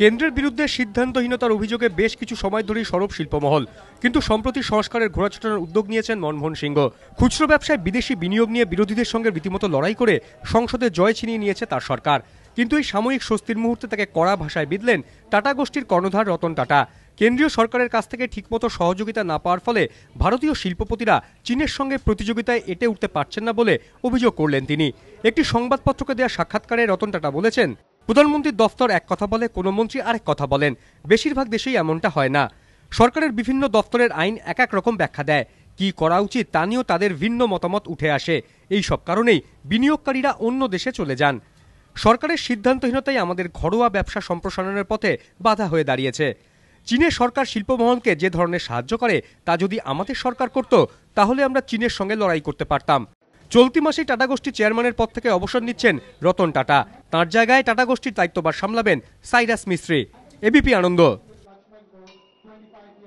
কেন্দ্রের বিরুদ্ধে সিদ্ধান্তহীনতার অভিযোগে বেশ কিছু সময় ধরেই সরব শিল্পমহল, কিন্তু সম্প্রতি সংস্কারের ঘোড়া ছোটানোর উদ্যোগ নিয়েছেন মনমোহন সিংহ। খুচরো ব্যবসায় বিদেশি বিনিয়োগ নিয়ে বিরোধীদের সঙ্গে রীতিমতো লড়াই করে সংসদে জয় ছিনিয়ে নিয়েছে তার সরকার। কিন্তু এই সাময়িক স্বস্তির মুহূর্তে তাকে কড়া ভাষায় বিঁধলেন টাটা গোষ্ঠীর কর্ণধার রতন টাটা। কেন্দ্রীয় সরকারের কাছ থেকে ঠিকমতো সহযোগিতা না পাওয়ার ফলে ভারতীয় শিল্পপতিরা চীনের সঙ্গে প্রতিযোগিতায় এঁটে উঠতে পারছেন না বলে অভিযোগ করলেন তিনি। একটি সংবাদপত্রকে দেওয়া সাক্ষাৎকারে রতন টাটা বলেছেন, প্রধানমন্ত্রীর দফতর এক কথা বলে, কোনো মন্ত্রী আরেক কথা বলেন। বেশিরভাগ দেশেই এমনটা হয় না। সরকারের বিভিন্ন দফতরের আইন এক এক রকম ব্যাখ্যা দেয়। কি করা উচিত তা নিয়েও তাদের ভিন্ন মতামত উঠে আসে। এই সব কারণেই বিনিয়োগকারীরা অন্য দেশে চলে যান। সরকারের সিদ্ধান্তহীনতাই আমাদের ঘরোয়া ব্যবসা সম্প্রসারণের পথে বাধা হয়ে দাঁড়িয়েছে। চীনের সরকার শিল্পমহলকে যে ধরনের সাহায্য করে তা যদি আমাদের সরকার করত, তাহলে আমরা চীনের সঙ্গে লড়াই করতে পারতাম। চলতি মাসেই টাটা গোষ্ঠীর চেয়ারম্যানের পদ থেকে অবসর নিচ্ছেন রতন টাটা। তাঁর জায়গায় টাটা গোষ্ঠীর দায়িত্বভার সামলাবেন সাইরাস মিস্ত্রি। এবিপি আনন্দ।